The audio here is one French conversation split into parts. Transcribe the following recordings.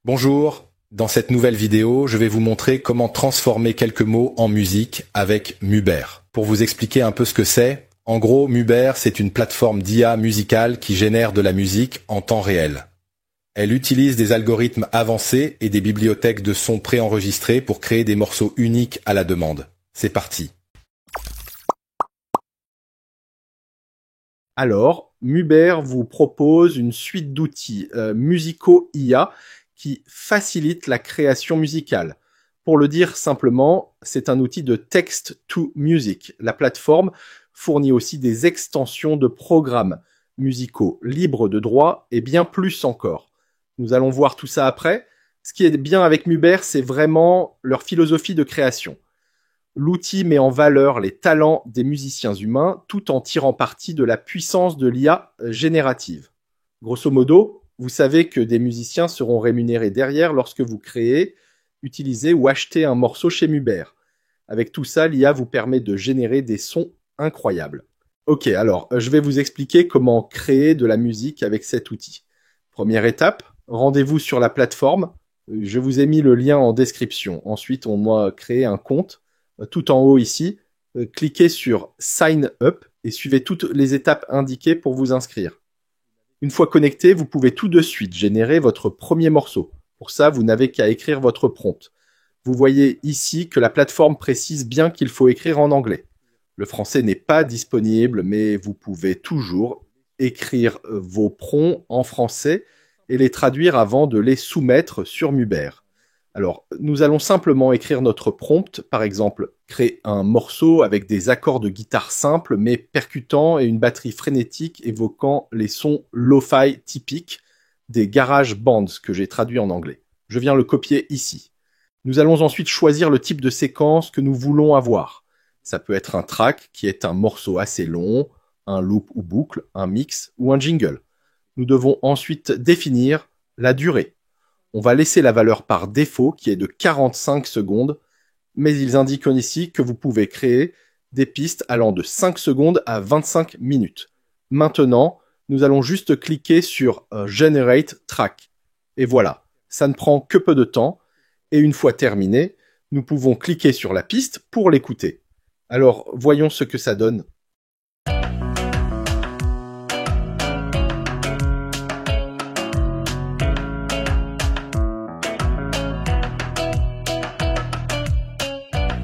Bonjour, dans cette nouvelle vidéo, je vais vous montrer comment transformer quelques mots en musique avec Muber. Pour vous expliquer un peu ce que c'est, en gros, Muber, c'est une plateforme d'IA musicale qui génère de la musique en temps réel. Elle utilise des algorithmes avancés et des bibliothèques de sons préenregistrés pour créer des morceaux uniques à la demande. C'est parti. Alors, Muber vous propose une suite d'outils musicaux IA qui facilitent la création musicale. Pour le dire simplement, c'est un outil de text-to-music. La plateforme fournit aussi des extensions de programmes musicaux libres de droit et bien plus encore. Nous allons voir tout ça après. Ce qui est bien avec Muber, c'est vraiment leur philosophie de création. L'outil met en valeur les talents des musiciens humains tout en tirant parti de la puissance de l'IA générative. Grosso modo, vous savez que des musiciens seront rémunérés derrière lorsque vous créez, utilisez ou achetez un morceau chez Muber. Avec tout ça, l'IA vous permet de générer des sons incroyables. Ok, alors je vais vous expliquer comment créer de la musique avec cet outil. Première étape, rendez-vous sur la plateforme. Je vous ai mis le lien en description. Ensuite, on doit créer un compte. Tout en haut ici, cliquez sur Sign Up et suivez toutes les étapes indiquées pour vous inscrire. Une fois connecté, vous pouvez tout de suite générer votre premier morceau. Pour ça, vous n'avez qu'à écrire votre prompt. Vous voyez ici que la plateforme précise bien qu'il faut écrire en anglais. Le français n'est pas disponible, mais vous pouvez toujours écrire vos prompts en français et les traduire avant de les soumettre sur Muber. Alors, nous allons simplement écrire notre prompt, par exemple, créer un morceau avec des accords de guitare simples mais percutants et une batterie frénétique évoquant les sons lo-fi typiques des garage bands que j'ai traduits en anglais. Je viens le copier ici. Nous allons ensuite choisir le type de séquence que nous voulons avoir. Ça peut être un track qui est un morceau assez long, un loop ou boucle, un mix ou un jingle. Nous devons ensuite définir la durée. On va laisser la valeur par défaut qui est de 45 secondes, mais ils indiquent ici que vous pouvez créer des pistes allant de 5 secondes à 25 minutes. Maintenant, nous allons juste cliquer sur Generate Track. Et voilà, ça ne prend que peu de temps, et une fois terminé, nous pouvons cliquer sur la piste pour l'écouter. Alors, voyons ce que ça donne.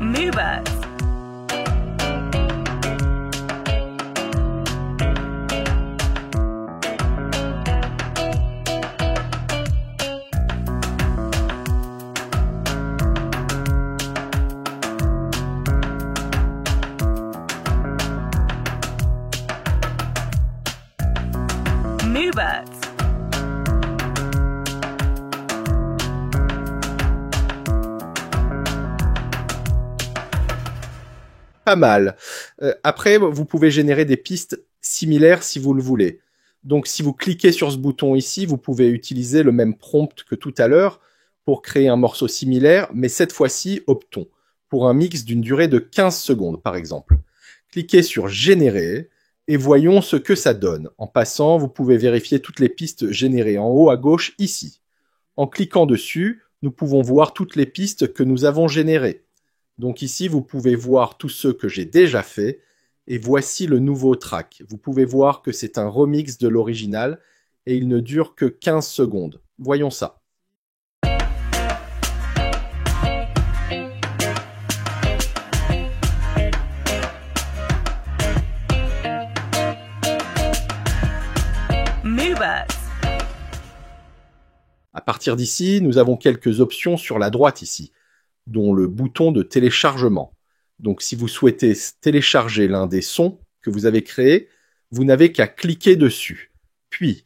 Mubers. Mubers. Pas mal. Après, vous pouvez générer des pistes similaires si vous le voulez. Donc, si vous cliquez sur ce bouton ici, vous pouvez utiliser le même prompt que tout à l'heure pour créer un morceau similaire, mais cette fois-ci, optons pour un mix d'une durée de 15 secondes, par exemple. Cliquez sur Générer et voyons ce que ça donne. En passant, vous pouvez vérifier toutes les pistes générées en haut à gauche ici. En cliquant dessus, nous pouvons voir toutes les pistes que nous avons générées. Donc ici, vous pouvez voir tous ceux que j'ai déjà faits. Et voici le nouveau track. Vous pouvez voir que c'est un remix de l'original et il ne dure que 15 secondes. Voyons ça. Mubers. À partir d'ici, nous avons quelques options sur la droite ici, dont le bouton de téléchargement. Donc si vous souhaitez télécharger l'un des sons que vous avez créés, vous n'avez qu'à cliquer dessus. Puis,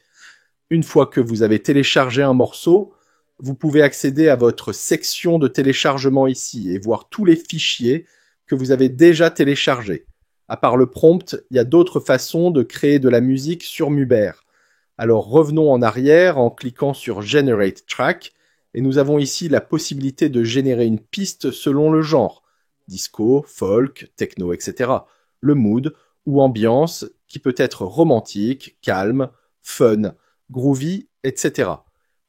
une fois que vous avez téléchargé un morceau, vous pouvez accéder à votre section de téléchargement ici et voir tous les fichiers que vous avez déjà téléchargés. À part le prompt, il y a d'autres façons de créer de la musique sur Muber. Alors revenons en arrière en cliquant sur Generate Track et nous avons ici la possibilité de générer une piste selon le genre, disco, folk, techno, etc. Le mood ou ambiance qui peut être romantique, calme, fun, groovy, etc.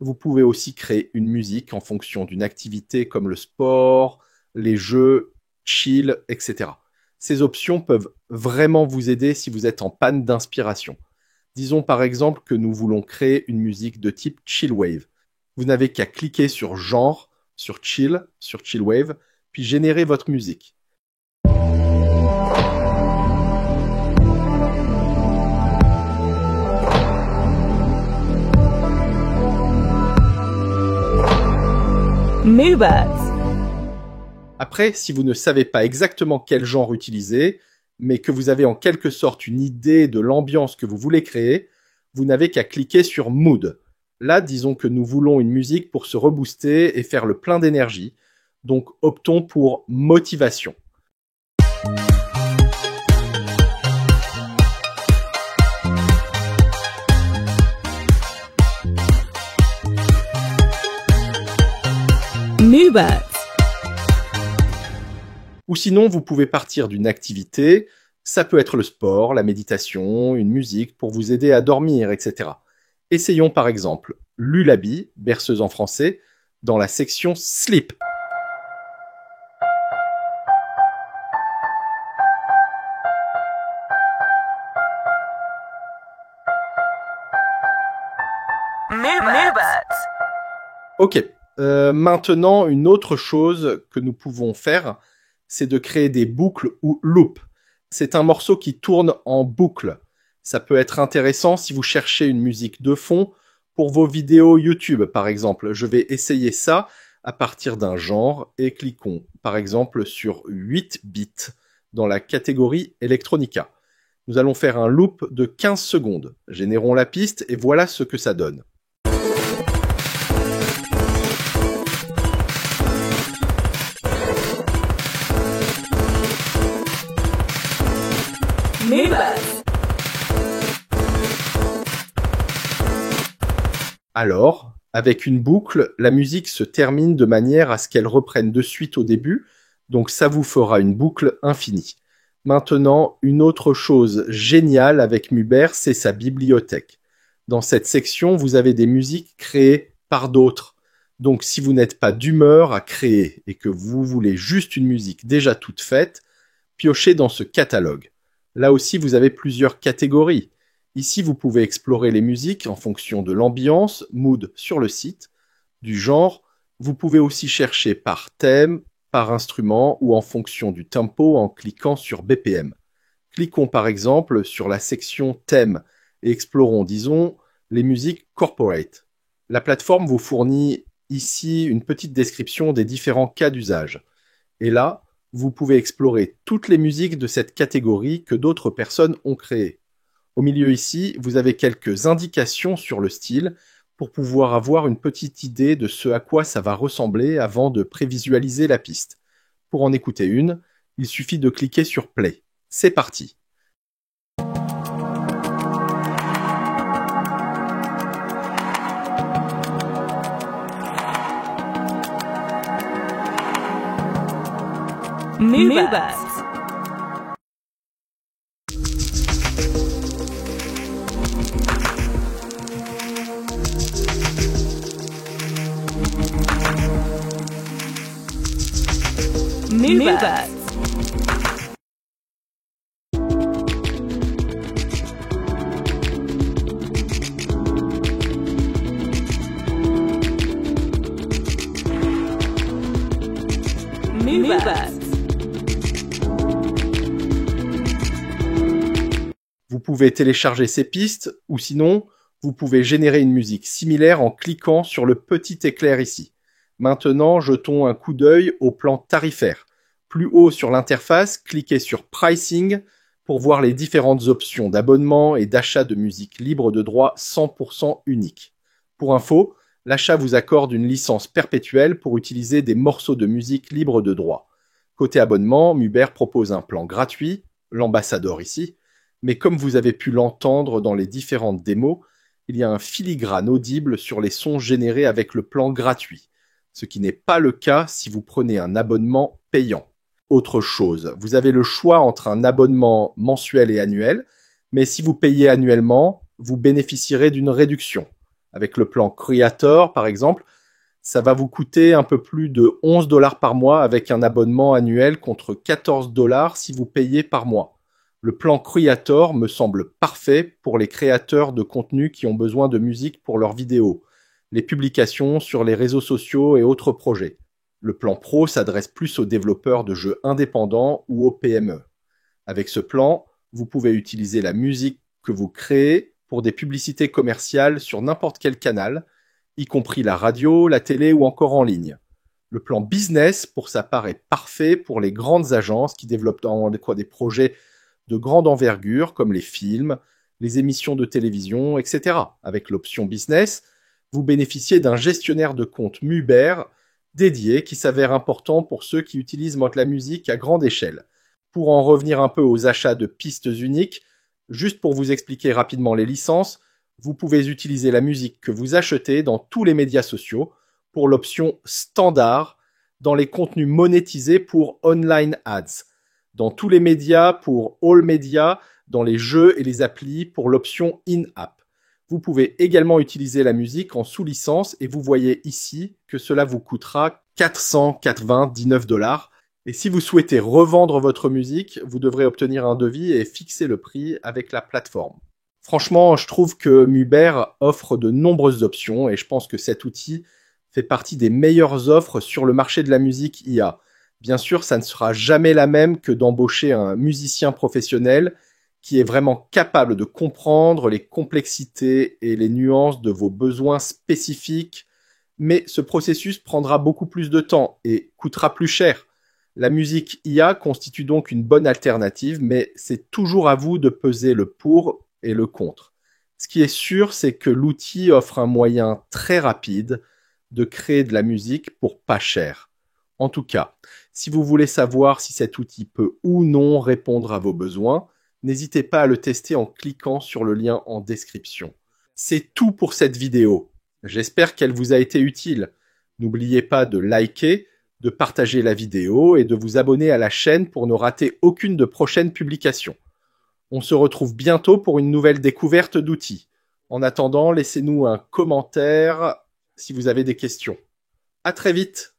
Vous pouvez aussi créer une musique en fonction d'une activité comme le sport, les jeux, chill, etc. Ces options peuvent vraiment vous aider si vous êtes en panne d'inspiration. Disons par exemple que nous voulons créer une musique de type chill wave. Vous n'avez qu'à cliquer sur genre, sur chill wave, puis générer votre musique. Moobuzz. Après, si vous ne savez pas exactement quel genre utiliser, mais que vous avez en quelque sorte une idée de l'ambiance que vous voulez créer, vous n'avez qu'à cliquer sur Mood. Là, disons que nous voulons une musique pour se rebooster et faire le plein d'énergie, donc optons pour Motivation. Moobuzz. Ou sinon, vous pouvez partir d'une activité, ça peut être le sport, la méditation, une musique pour vous aider à dormir, etc. Essayons par exemple Lullaby, berceuse en français, dans la section Sleep. Moobuzz. Ok, maintenant une autre chose que nous pouvons faire, c'est de créer des boucles ou loops. C'est un morceau qui tourne en boucle. Ça peut être intéressant si vous cherchez une musique de fond pour vos vidéos YouTube, par exemple. Je vais essayer ça à partir d'un genre et cliquons, par exemple, sur 8 bits dans la catégorie Electronica. Nous allons faire un loop de 15 secondes. Générons la piste et voilà ce que ça donne. Moobuzz. Alors, avec une boucle, la musique se termine de manière à ce qu'elle reprenne de suite au début, donc ça vous fera une boucle infinie. Maintenant, une autre chose géniale avec Mubert, c'est sa bibliothèque. Dans cette section, vous avez des musiques créées par d'autres. Donc si vous n'êtes pas d'humeur à créer et que vous voulez juste une musique déjà toute faite, piochez dans ce catalogue. Là aussi, vous avez plusieurs catégories. Ici, vous pouvez explorer les musiques en fonction de l'ambiance, mood sur le site, du genre. Vous pouvez aussi chercher par thème, par instrument ou en fonction du tempo en cliquant sur BPM. Cliquons par exemple sur la section thème et explorons, disons, les musiques corporate. La plateforme vous fournit ici une petite description des différents cas d'usage. Et là, vous pouvez explorer toutes les musiques de cette catégorie que d'autres personnes ont créées. Au milieu ici, vous avez quelques indications sur le style pour pouvoir avoir une petite idée de ce à quoi ça va ressembler avant de prévisualiser la piste. Pour en écouter une, il suffit de cliquer sur Play. C'est parti. Moobuzz. Moobuzz. Moobuzz. Vous pouvez télécharger ces pistes ou sinon, vous pouvez générer une musique similaire en cliquant sur le petit éclair ici. Maintenant, jetons un coup d'œil au plan tarifaire. Plus haut sur l'interface, cliquez sur Pricing pour voir les différentes options d'abonnement et d'achat de musique libre de droit 100% unique. Pour info, l'achat vous accorde une licence perpétuelle pour utiliser des morceaux de musique libre de droit. Côté abonnement, Mubert propose un plan gratuit, l'ambassadeur ici, mais comme vous avez pu l'entendre dans les différentes démos, il y a un filigrane audible sur les sons générés avec le plan gratuit, ce qui n'est pas le cas si vous prenez un abonnement payant. Autre chose, vous avez le choix entre un abonnement mensuel et annuel, mais si vous payez annuellement, vous bénéficierez d'une réduction. Avec le plan Creator, par exemple, ça va vous coûter un peu plus de 11 $ par mois avec un abonnement annuel contre 14 $ si vous payez par mois. Le plan Creator me semble parfait pour les créateurs de contenu qui ont besoin de musique pour leurs vidéos, les publications sur les réseaux sociaux et autres projets. Le plan Pro s'adresse plus aux développeurs de jeux indépendants ou aux PME. Avec ce plan, vous pouvez utiliser la musique que vous créez pour des publicités commerciales sur n'importe quel canal, y compris la radio, la télé ou encore en ligne. Le plan Business, pour sa part, est parfait pour les grandes agences qui développent des projets de grande envergure comme les films, les émissions de télévision, etc. Avec l'option Business, vous bénéficiez d'un gestionnaire de compte Muber dédié qui s'avère important pour ceux qui utilisent la musique à grande échelle. Pour en revenir un peu aux achats de pistes uniques, juste pour vous expliquer rapidement les licences, vous pouvez utiliser la musique que vous achetez dans tous les médias sociaux pour l'option standard, dans les contenus monétisés pour Online Ads, dans tous les médias pour All Media, dans les jeux et les applis pour l'option In-App. Vous pouvez également utiliser la musique en sous-licence et vous voyez ici que cela vous coûtera 419 $. Et si vous souhaitez revendre votre musique, vous devrez obtenir un devis et fixer le prix avec la plateforme. Franchement, je trouve que Muber offre de nombreuses options et je pense que cet outil fait partie des meilleures offres sur le marché de la musique IA. Bien sûr, ça ne sera jamais la même que d'embaucher un musicien professionnel qui est vraiment capable de comprendre les complexités et les nuances de vos besoins spécifiques, mais ce processus prendra beaucoup plus de temps et coûtera plus cher. La musique IA constitue donc une bonne alternative, mais c'est toujours à vous de peser le pour et le contre. Ce qui est sûr, c'est que l'outil offre un moyen très rapide de créer de la musique pour pas cher. En tout cas, si vous voulez savoir si cet outil peut ou non répondre à vos besoins, n'hésitez pas à le tester en cliquant sur le lien en description. C'est tout pour cette vidéo. J'espère qu'elle vous a été utile. N'oubliez pas de liker, de partager la vidéo et de vous abonner à la chaîne pour ne rater aucune de prochaines publications. On se retrouve bientôt pour une nouvelle découverte d'outils. En attendant, laissez-nous un commentaire si vous avez des questions. À très vite!